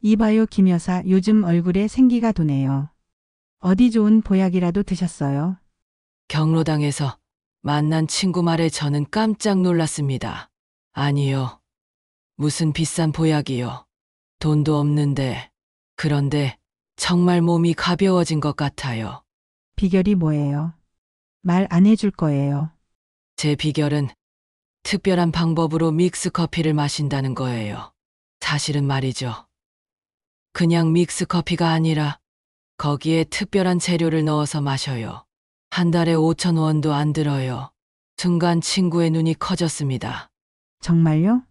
이봐요, 김 여사. 요즘 얼굴에 생기가 도네요. 어디 좋은 보약이라도 드셨어요? 경로당에서 만난 친구 말에 저는 깜짝 놀랐습니다. 아니요. 무슨 비싼 보약이요. 돈도 없는데. 그런데 정말 몸이 가벼워진 것 같아요. 비결이 뭐예요? 말 안 해줄 거예요. 제 비결은 특별한 방법으로 믹스 커피를 마신다는 거예요. 사실은 말이죠. 그냥 믹스 커피가 아니라 거기에 특별한 재료를 넣어서 마셔요. 한 달에 5,000원도 안 들어요. 순간 친구의 눈이 커졌습니다. 정말요?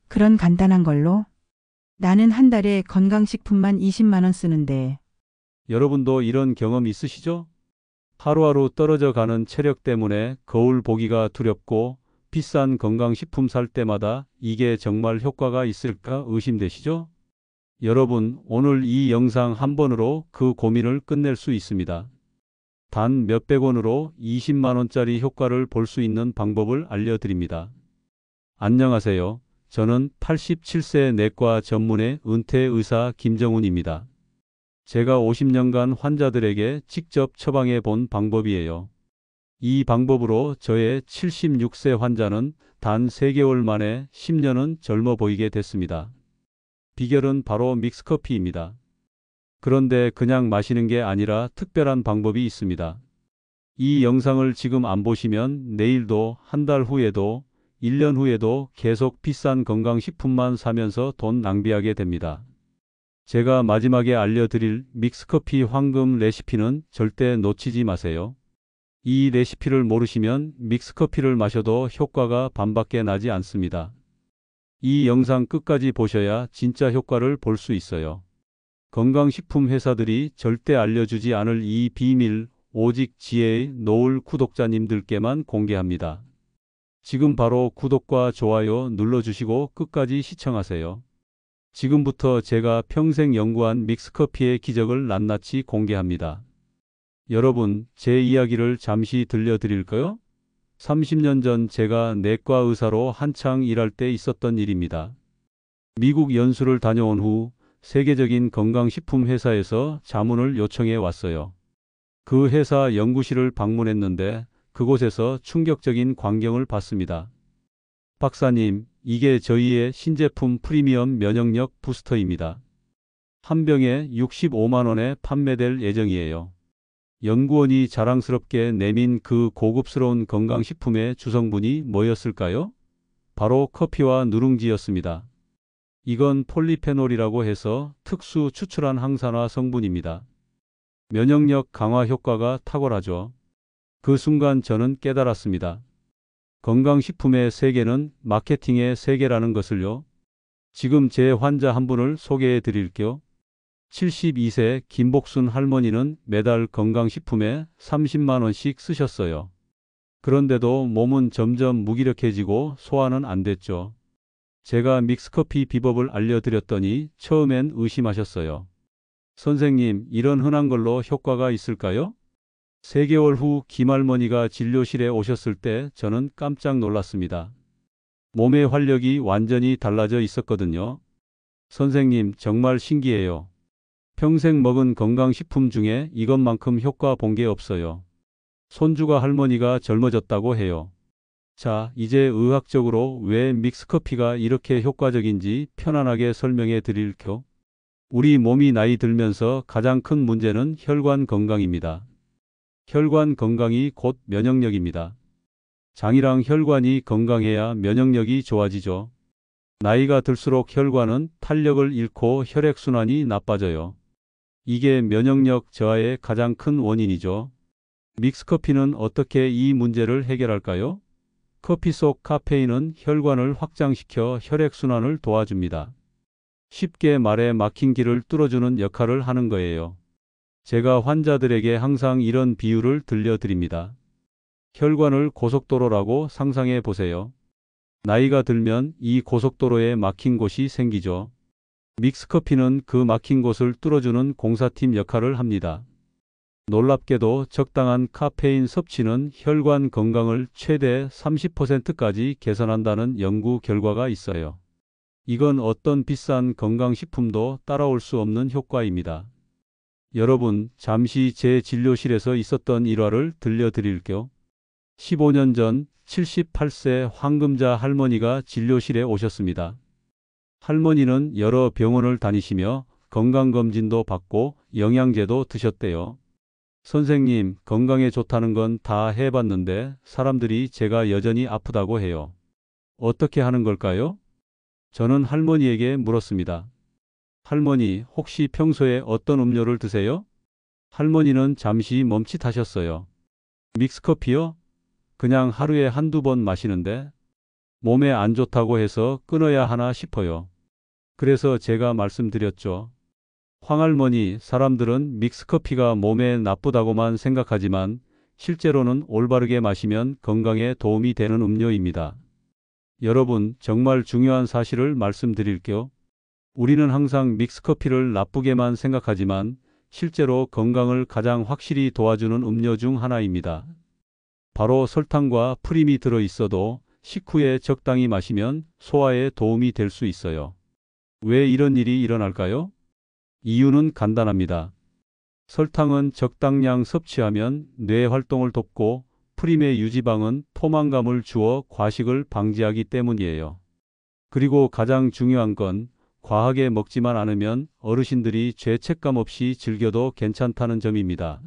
그런 간단한 걸로? 나는 한 달에 건강식품만 20만 원 쓰는데. 여러분도 이런 경험 있으시죠? 하루하루 떨어져 가는 체력 때문에 거울 보기가 두렵고 비싼 건강식품 살 때마다 이게 정말 효과가 있을까 의심되시죠? 여러분, 오늘 이 영상 한 번으로 그 고민을 끝낼 수 있습니다. 단 몇백 원으로 20만 원짜리 효과를 볼 수 있는 방법을 알려드립니다. 안녕하세요. 저는 87세 내과 전문의 은퇴 의사 김정훈입니다. 제가 50년간 환자들에게 직접 처방해 본 방법이에요. 이 방법으로 저의 76세 환자는 단 3개월 만에 10년은 젊어 보이게 됐습니다. 비결은 바로 믹스커피입니다. 그런데 그냥 마시는 게 아니라 특별한 방법이 있습니다. 이 영상을 지금 안 보시면 내일도, 한 달 후에도, 1년 후에도 계속 비싼 건강식품만 사면서 돈 낭비하게 됩니다. 제가 마지막에 알려드릴 믹스커피 황금 레시피는 절대 놓치지 마세요. 이 레시피를 모르시면 믹스커피를 마셔도 효과가 반밖에 나지 않습니다. 이 영상 끝까지 보셔야 진짜 효과를 볼 수 있어요. 건강식품 회사들이 절대 알려주지 않을 이 비밀, 오직 지혜의 노을 구독자님들께만 공개합니다. 지금 바로 구독과 좋아요 눌러주시고 끝까지 시청하세요. 지금부터 제가 평생 연구한 믹스커피의 기적을 낱낱이 공개합니다. 여러분, 제 이야기를 잠시 들려드릴까요? 30년 전 제가 내과 의사로 한창 일할 때 있었던 일입니다. 미국 연수를 다녀온 후 세계적인 건강식품 회사에서 자문을 요청해 왔어요. 그 회사 연구실을 방문했는데 그곳에서 충격적인 광경을 봤습니다. 박사님, 이게 저희의 신제품 프리미엄 면역력 부스터입니다. 한 병에 65만 원에 판매될 예정이에요. 연구원이 자랑스럽게 내민 그 고급스러운 건강식품의 주성분이 뭐였을까요? 바로 커피와 누룽지였습니다. 이건 폴리페놀이라고 해서 특수 추출한 항산화 성분입니다. 면역력 강화 효과가 탁월하죠. 그 순간 저는 깨달았습니다. 건강식품의 세계는 마케팅의 세계라는 것을요. 지금 제 환자 한 분을 소개해 드릴게요. 72세 김복순 할머니는 매달 건강식품에 30만 원씩 쓰셨어요. 그런데도 몸은 점점 무기력해지고 소화는 안 됐죠. 제가 믹스커피 비법을 알려드렸더니 처음엔 의심하셨어요. 선생님, 이런 흔한 걸로 효과가 있을까요? 3개월 후 김할머니가 진료실에 오셨을 때 저는 깜짝 놀랐습니다. 몸의 활력이 완전히 달라져 있었거든요. 선생님, 정말 신기해요. 평생 먹은 건강식품 중에 이것만큼 효과 본 게 없어요. 손주가 할머니가 젊어졌다고 해요. 자, 이제 의학적으로 왜 믹스커피가 이렇게 효과적인지 편안하게 설명해 드릴게요. 우리 몸이 나이 들면서 가장 큰 문제는 혈관 건강입니다. 혈관 건강이 곧 면역력입니다. 장이랑 혈관이 건강해야 면역력이 좋아지죠. 나이가 들수록 혈관은 탄력을 잃고 혈액순환이 나빠져요. 이게 면역력 저하의 가장 큰 원인이죠. 믹스커피는 어떻게 이 문제를 해결할까요? 커피 속 카페인은 혈관을 확장시켜 혈액순환을 도와줍니다. 쉽게 말해 막힌 길을 뚫어주는 역할을 하는 거예요. 제가 환자들에게 항상 이런 비유를 들려드립니다. 혈관을 고속도로라고 상상해 보세요. 나이가 들면 이 고속도로에 막힌 곳이 생기죠. 믹스커피는 그 막힌 곳을 뚫어주는 공사팀 역할을 합니다. 놀랍게도 적당한 카페인 섭취는 혈관 건강을 최대 30%까지 개선한다는 연구 결과가 있어요. 이건 어떤 비싼 건강식품도 따라올 수 없는 효과입니다. 여러분, 잠시 제 진료실에서 있었던 일화를 들려드릴게요. 15년 전 78세 황금자 할머니가 진료실에 오셨습니다. 할머니는 여러 병원을 다니시며 건강검진도 받고 영양제도 드셨대요. 선생님, 건강에 좋다는 건 다 해봤는데 사람들이 제가 여전히 아프다고 해요. 어떻게 하는 걸까요? 저는 할머니에게 물었습니다. 할머니, 혹시 평소에 어떤 음료를 드세요? 할머니는 잠시 멈칫하셨어요. 믹스커피요? 그냥 하루에 한두 번 마시는데 몸에 안 좋다고 해서 끊어야 하나 싶어요. 그래서 제가 말씀드렸죠. 황할머니, 사람들은 믹스커피가 몸에 나쁘다고만 생각하지만 실제로는 올바르게 마시면 건강에 도움이 되는 음료입니다. 여러분, 정말 중요한 사실을 말씀드릴게요. 우리는 항상 믹스커피를 나쁘게만 생각하지만 실제로 건강을 가장 확실히 도와주는 음료 중 하나입니다. 바로 설탕과 프림이 들어 있어도 식후에 적당히 마시면 소화에 도움이 될 수 있어요. 왜 이런 일이 일어날까요? 이유는 간단합니다. 설탕은 적당량 섭취하면 뇌 활동을 돕고 프림의 유지방은 포만감을 주어 과식을 방지하기 때문이에요. 그리고 가장 중요한 건 과하게 먹지만 않으면 어르신들이 죄책감 없이 즐겨도 괜찮다는 점입니다.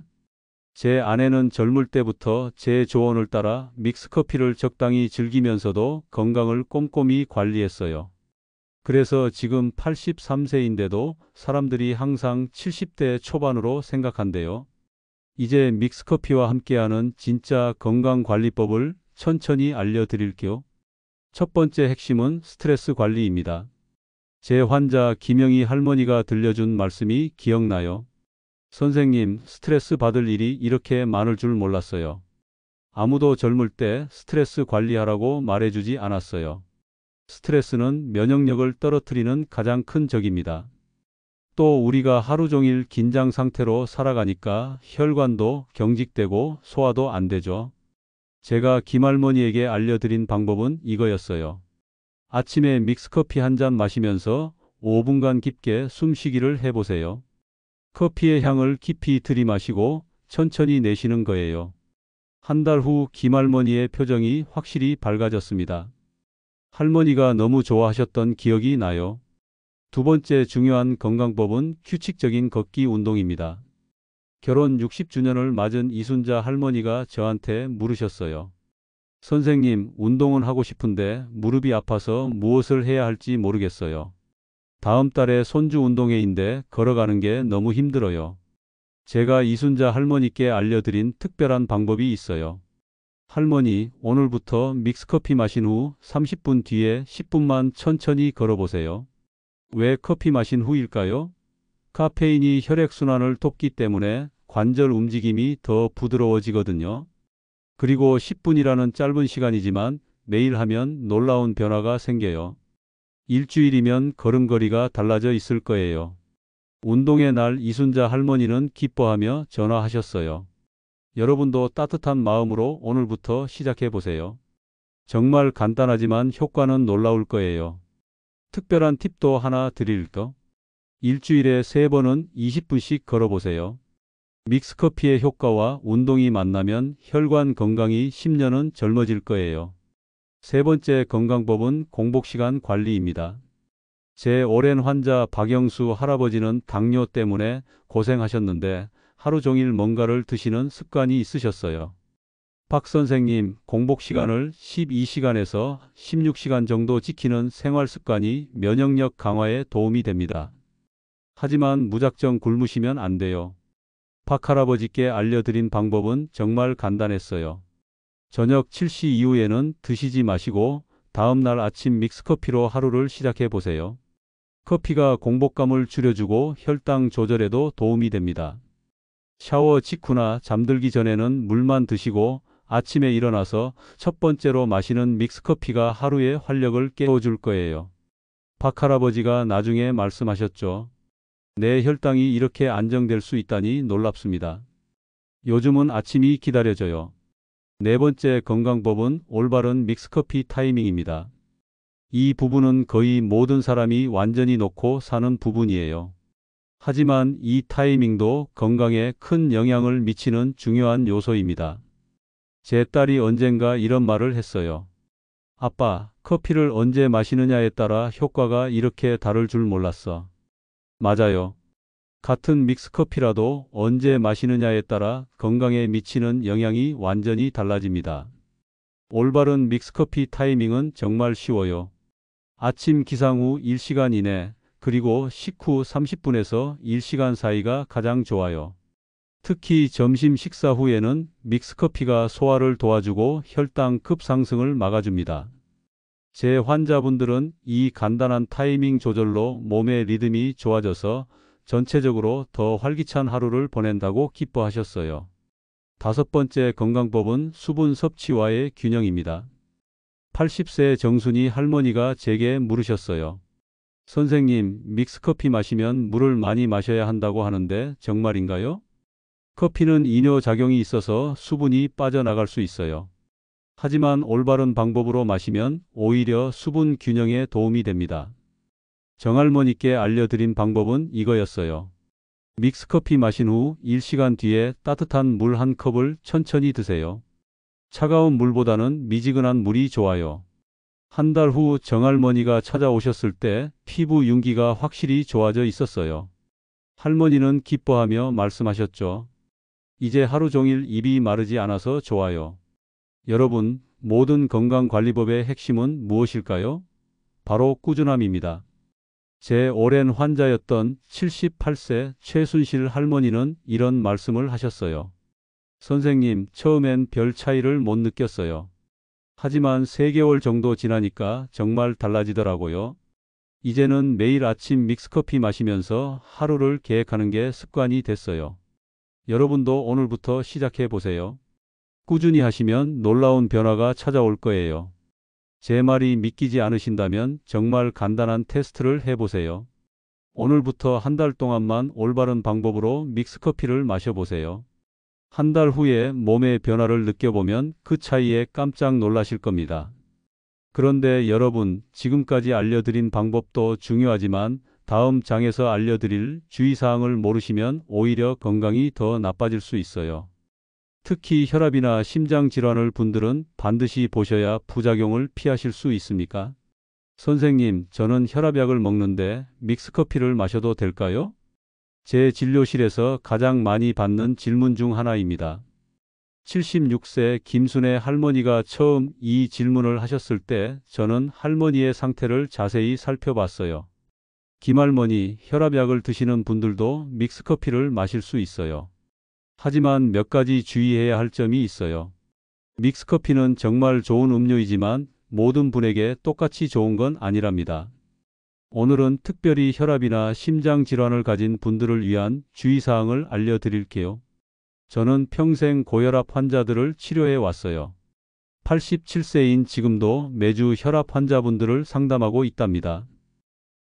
제 아내는 젊을 때부터 제 조언을 따라 믹스커피를 적당히 즐기면서도 건강을 꼼꼼히 관리했어요. 그래서 지금 83세인데도 사람들이 항상 70대 초반으로 생각한대요. 이제 믹스커피와 함께하는 진짜 건강관리법을 천천히 알려드릴게요. 첫 번째 핵심은 스트레스 관리입니다. 제 환자 김영희 할머니가 들려준 말씀이 기억나요. 선생님, 스트레스 받을 일이 이렇게 많을 줄 몰랐어요. 아무도 젊을 때 스트레스 관리하라고 말해주지 않았어요. 스트레스는 면역력을 떨어뜨리는 가장 큰 적입니다. 또 우리가 하루 종일 긴장 상태로 살아가니까 혈관도 경직되고 소화도 안 되죠. 제가 김할머니에게 알려드린 방법은 이거였어요. 아침에 믹스커피 한 잔 마시면서 5분간 깊게 숨쉬기를 해보세요. 커피의 향을 깊이 들이마시고 천천히 내쉬는 거예요. 한 달 후 김할머니의 표정이 확실히 밝아졌습니다. 할머니가 너무 좋아하셨던 기억이 나요. 두 번째 중요한 건강법은 규칙적인 걷기 운동입니다. 결혼 60주년을 맞은 이순자 할머니가 저한테 물으셨어요. 선생님, 운동은 하고 싶은데 무릎이 아파서 무엇을 해야 할지 모르겠어요. 다음 달에 손주 운동회인데 걸어가는 게 너무 힘들어요. 제가 이순자 할머니께 알려드린 특별한 방법이 있어요. 할머니, 오늘부터 믹스커피 마신 후 30분 뒤에 10분만 천천히 걸어보세요. 왜 커피 마신 후일까요? 카페인이 혈액순환을 돕기 때문에 관절 움직임이 더 부드러워지거든요. 그리고 10분이라는 짧은 시간이지만 매일 하면 놀라운 변화가 생겨요. 일주일이면 걸음걸이가 달라져 있을 거예요. 운동의 날 이순자 할머니는 기뻐하며 전화하셨어요. 여러분도 따뜻한 마음으로 오늘부터 시작해 보세요. 정말 간단하지만 효과는 놀라울 거예요. 특별한 팁도 하나 드릴까? 일주일에 3번은 20분씩 걸어보세요. 믹스커피의 효과와 운동이 만나면 혈관 건강이 10년은 젊어질 거예요. 세 번째 건강법은 공복시간 관리입니다. 제 오랜 환자 박영수 할아버지는 당뇨 때문에 고생하셨는데 하루 종일 뭔가를 드시는 습관이 있으셨어요. 박 선생님, 공복시간을 12시간에서 16시간 정도 지키는 생활 습관이 면역력 강화에 도움이 됩니다. 하지만 무작정 굶으시면 안 돼요. 박 할아버지께 알려드린 방법은 정말 간단했어요. 저녁 7시 이후에는 드시지 마시고 다음 날 아침 믹스커피로 하루를 시작해 보세요. 커피가 공복감을 줄여주고 혈당 조절에도 도움이 됩니다. 샤워 직후나 잠들기 전에는 물만 드시고 아침에 일어나서 첫 번째로 마시는 믹스커피가 하루의 활력을 깨워줄 거예요. 박 할아버지가 나중에 말씀하셨죠. 내 혈당이 이렇게 안정될 수 있다니 놀랍습니다. 요즘은 아침이 기다려져요. 네 번째 건강법은 올바른 믹스커피 타이밍입니다. 이 부분은 거의 모든 사람이 완전히 놓고 사는 부분이에요. 하지만 이 타이밍도 건강에 큰 영향을 미치는 중요한 요소입니다. 제 딸이 언젠가 이런 말을 했어요. 아빠, 커피를 언제 마시느냐에 따라 효과가 이렇게 다를 줄 몰랐어. 맞아요. 같은 믹스커피라도 언제 마시느냐에 따라 건강에 미치는 영향이 완전히 달라집니다. 올바른 믹스커피 타이밍은 정말 쉬워요. 아침 기상 후 1시간 이내, 그리고 식후 30분에서 1시간 사이가 가장 좋아요. 특히 점심 식사 후에는 믹스커피가 소화를 도와주고 혈당 급상승을 막아줍니다. 제 환자분들은 이 간단한 타이밍 조절로 몸의 리듬이 좋아져서 전체적으로 더 활기찬 하루를 보낸다고 기뻐하셨어요. 다섯 번째 건강법은 수분 섭취와의 균형입니다. 80세 정순이 할머니가 제게 물으셨어요. 선생님, 믹스커피 마시면 물을 많이 마셔야 한다고 하는데 정말인가요? 커피는 이뇨작용이 있어서 수분이 빠져나갈 수 있어요. 하지만 올바른 방법으로 마시면 오히려 수분 균형에 도움이 됩니다. 정할머니께 알려드린 방법은 이거였어요. 믹스커피 마신 후 1시간 뒤에 따뜻한 물 한 컵을 천천히 드세요. 차가운 물보다는 미지근한 물이 좋아요. 한 달 후 정할머니가 찾아오셨을 때 피부 윤기가 확실히 좋아져 있었어요. 할머니는 기뻐하며 말씀하셨죠. 이제 하루 종일 입이 마르지 않아서 좋아요. 여러분, 모든 건강관리법의 핵심은 무엇일까요? 바로 꾸준함입니다. 제 오랜 환자였던 78세 최순실 할머니는 이런 말씀을 하셨어요. 선생님, 처음엔 별 차이를 못 느꼈어요. 하지만 3개월 정도 지나니까 정말 달라지더라고요. 이제는 매일 아침 믹스커피 마시면서 하루를 계획하는 게 습관이 됐어요. 여러분도 오늘부터 시작해 보세요. 꾸준히 하시면 놀라운 변화가 찾아올 거예요. 제 말이 믿기지 않으신다면 정말 간단한 테스트를 해보세요. 오늘부터 한 달 동안만 올바른 방법으로 믹스커피를 마셔보세요. 한 달 후에 몸의 변화를 느껴보면 그 차이에 깜짝 놀라실 겁니다. 그런데 여러분, 지금까지 알려드린 방법도 중요하지만 다음 장에서 알려드릴 주의사항을 모르시면 오히려 건강이 더 나빠질 수 있어요. 특히 혈압이나 심장 질환을 분들은 반드시 보셔야 부작용을 피하실 수 있습니까? 선생님, 저는 혈압약을 먹는데 믹스커피를 마셔도 될까요? 제 진료실에서 가장 많이 받는 질문 중 하나입니다. 76세 김순애 할머니가 처음 이 질문을 하셨을 때 저는 할머니의 상태를 자세히 살펴봤어요. 김할머니, 혈압약을 드시는 분들도 믹스커피를 마실 수 있어요. 하지만 몇 가지 주의해야 할 점이 있어요. 믹스커피는 정말 좋은 음료이지만 모든 분에게 똑같이 좋은 건 아니랍니다. 오늘은 특별히 혈압이나 심장 질환을 가진 분들을 위한 주의사항을 알려드릴게요. 저는 평생 고혈압 환자들을 치료해 왔어요. 87세인 지금도 매주 혈압 환자분들을 상담하고 있답니다.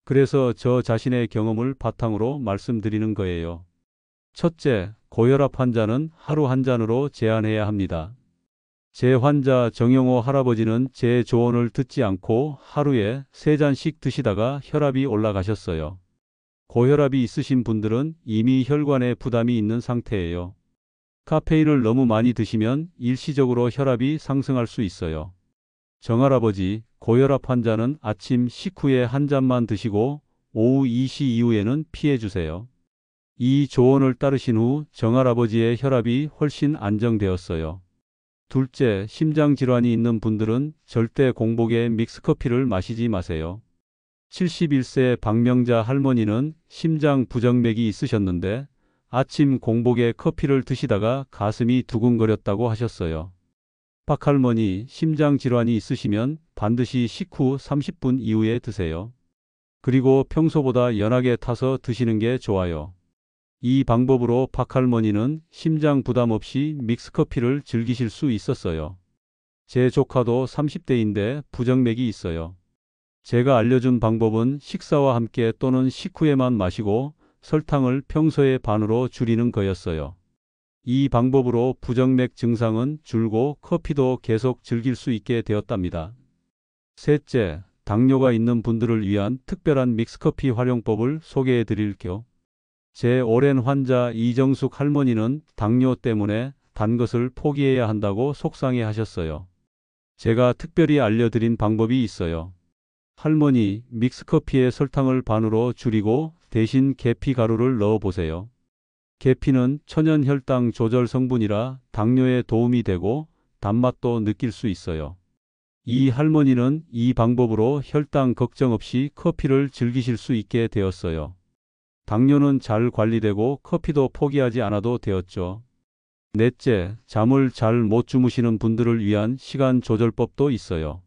그래서 저 자신의 경험을 바탕으로 말씀드리는 거예요. 첫째, 고혈압 환자는 하루 한 잔으로 제한해야 합니다. 제 환자 정영호 할아버지는 제 조언을 듣지 않고 하루에 3잔씩 드시다가 혈압이 올라가셨어요. 고혈압이 있으신 분들은 이미 혈관에 부담이 있는 상태예요. 카페인을 너무 많이 드시면 일시적으로 혈압이 상승할 수 있어요. 정할아버지, 고혈압 환자는 아침 식후에 한 잔만 드시고 오후 2시 이후에는 피해 주세요. 이 조언을 따르신 후 정할아버지의 혈압이 훨씬 안정되었어요. 둘째, 심장 질환이 있는 분들은 절대 공복에 믹스커피를 마시지 마세요. 71세 박명자 할머니는 심장 부정맥이 있으셨는데 아침 공복에 커피를 드시다가 가슴이 두근거렸다고 하셨어요. 박할머니, 심장 질환이 있으시면 반드시 식후 30분 이후에 드세요. 그리고 평소보다 연하게 타서 드시는 게 좋아요. 이 방법으로 박할머니는 심장 부담 없이 믹스커피를 즐기실 수 있었어요. 제 조카도 30대인데 부정맥이 있어요. 제가 알려준 방법은 식사와 함께 또는 식후에만 마시고 설탕을 평소의 반으로 줄이는 거였어요. 이 방법으로 부정맥 증상은 줄고 커피도 계속 즐길 수 있게 되었답니다. 셋째, 당뇨가 있는 분들을 위한 특별한 믹스커피 활용법을 소개해 드릴게요. 제 오랜 환자 이정숙 할머니는 당뇨 때문에 단 것을 포기해야 한다고 속상해 하셨어요. 제가 특별히 알려드린 방법이 있어요. 할머니, 믹스커피에 설탕을 반으로 줄이고 대신 계피 가루를 넣어 보세요. 계피는 천연 혈당 조절 성분이라 당뇨에 도움이 되고 단맛도 느낄 수 있어요. 이 할머니는 이 방법으로 혈당 걱정 없이 커피를 즐기실 수 있게 되었어요. 당뇨는 잘 관리되고 커피도 포기하지 않아도 되었죠. 넷째, 잠을 잘 못 주무시는 분들을 위한 시간 조절법도 있어요.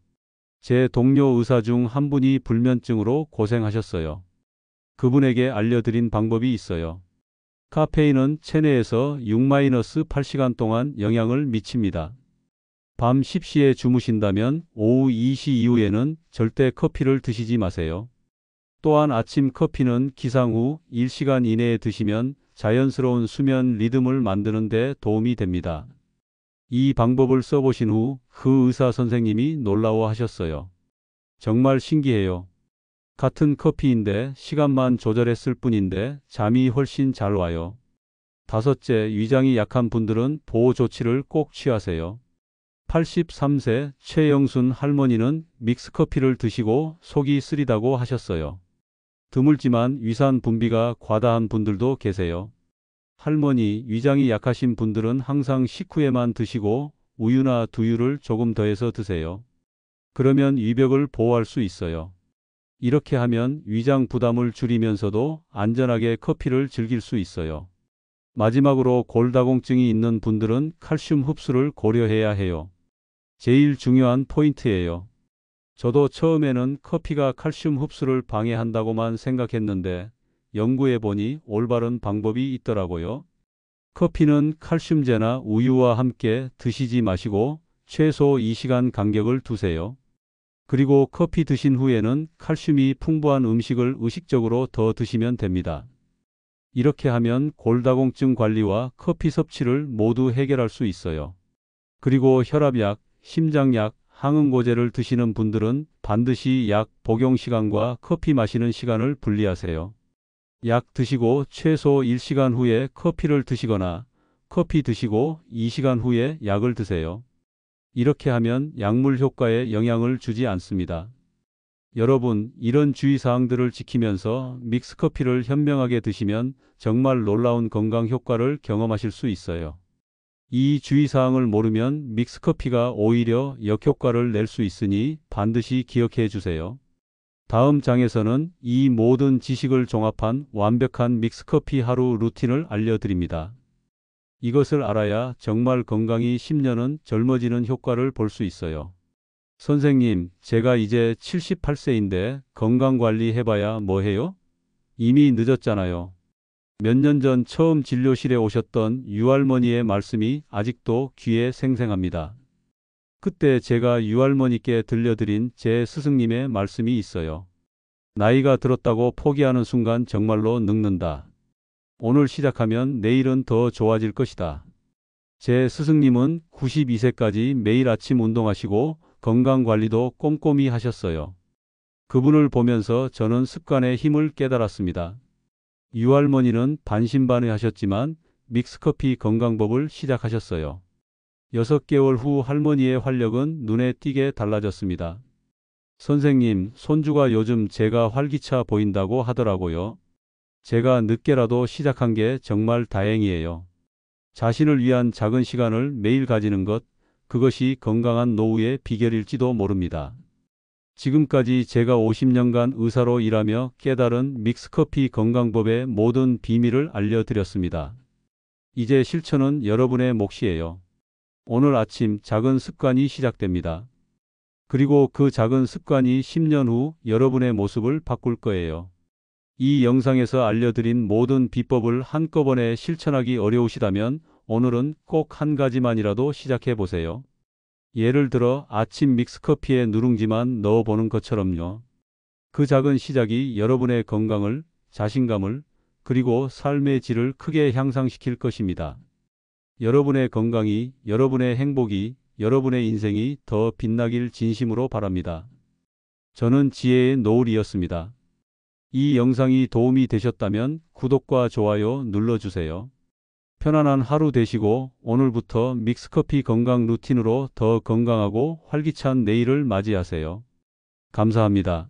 제 동료 의사 중 한 분이 불면증으로 고생하셨어요. 그분에게 알려드린 방법이 있어요. 카페인은 체내에서 6-8시간 동안 영향을 미칩니다. 밤 10시에 주무신다면 오후 2시 이후에는 절대 커피를 드시지 마세요. 또한 아침 커피는 기상 후 1시간 이내에 드시면 자연스러운 수면 리듬을 만드는 데 도움이 됩니다. 이 방법을 써보신 후 그 의사 선생님이 놀라워하셨어요. 정말 신기해요. 같은 커피인데 시간만 조절했을 뿐인데 잠이 훨씬 잘 와요. 다섯째, 위장이 약한 분들은 보호 조치를 꼭 취하세요. 83세 최영순 할머니는 믹스커피를 드시고 속이 쓰리다고 하셨어요. 드물지만 위산 분비가 과다한 분들도 계세요. 할머니, 위장이 약하신 분들은 항상 식후에만 드시고 우유나 두유를 조금 더해서 드세요. 그러면 위벽을 보호할 수 있어요. 이렇게 하면 위장 부담을 줄이면서도 안전하게 커피를 즐길 수 있어요. 마지막으로 골다공증이 있는 분들은 칼슘 흡수를 고려해야 해요. 제일 중요한 포인트예요. 저도 처음에는 커피가 칼슘 흡수를 방해한다고만 생각했는데 연구해보니 올바른 방법이 있더라고요. 커피는 칼슘제나 우유와 함께 드시지 마시고 최소 2시간 간격을 두세요. 그리고 커피 드신 후에는 칼슘이 풍부한 음식을 의식적으로 더 드시면 됩니다. 이렇게 하면 골다공증 관리와 커피 섭취를 모두 해결할 수 있어요. 그리고 혈압약, 심장약, 항응고제를 드시는 분들은 반드시 약 복용 시간과 커피 마시는 시간을 분리하세요. 약 드시고 최소 1시간 후에 커피를 드시거나 커피 드시고 2시간 후에 약을 드세요. 이렇게 하면 약물 효과에 영향을 주지 않습니다. 여러분, 이런 주의사항들을 지키면서 믹스커피를 현명하게 드시면 정말 놀라운 건강 효과를 경험하실 수 있어요. 이 주의사항을 모르면 믹스커피가 오히려 역효과를 낼 수 있으니 반드시 기억해 주세요. 다음 장에서는 이 모든 지식을 종합한 완벽한 믹스커피 하루 루틴을 알려드립니다. 이것을 알아야 정말 건강이 10년은 젊어지는 효과를 볼 수 있어요. 선생님, 제가 이제 78세인데 건강관리 해봐야 뭐해요? 이미 늦었잖아요. 몇 년 전 처음 진료실에 오셨던 유할머니의 말씀이 아직도 귀에 생생합니다. 그때 제가 유할머니께 들려드린 제 스승님의 말씀이 있어요. 나이가 들었다고 포기하는 순간 정말로 늙는다. 오늘 시작하면 내일은 더 좋아질 것이다. 제 스승님은 92세까지 매일 아침 운동하시고 건강관리도 꼼꼼히 하셨어요. 그분을 보면서 저는 습관의 힘을 깨달았습니다. 유할머니는 반신반의하셨지만 믹스커피 건강법을 시작하셨어요. 6개월 후 할머니의 활력은 눈에 띄게 달라졌습니다. 선생님, 손주가 요즘 제가 활기차 보인다고 하더라고요. 제가 늦게라도 시작한 게 정말 다행이에요. 자신을 위한 작은 시간을 매일 가지는 것, 그것이 건강한 노후의 비결일지도 모릅니다. 지금까지 제가 50년간 의사로 일하며 깨달은 믹스커피 건강법의 모든 비밀을 알려드렸습니다. 이제 실천은 여러분의 몫이에요. 오늘 아침 작은 습관이 시작됩니다. 그리고 그 작은 습관이 10년 후 여러분의 모습을 바꿀 거예요. 이 영상에서 알려드린 모든 비법을 한꺼번에 실천하기 어려우시다면 오늘은 꼭 한 가지만이라도 시작해 보세요. 예를 들어 아침 믹스커피에 누룽지만 넣어보는 것처럼요. 그 작은 시작이 여러분의 건강을, 자신감을, 그리고 삶의 질을 크게 향상시킬 것입니다. 여러분의 건강이, 여러분의 행복이, 여러분의 인생이 더 빛나길 진심으로 바랍니다. 저는 지혜의 노을이었습니다. 이 영상이 도움이 되셨다면 구독과 좋아요 눌러주세요. 편안한 하루 되시고 오늘부터 믹스커피 건강 루틴으로 더 건강하고 활기찬 내일을 맞이하세요. 감사합니다.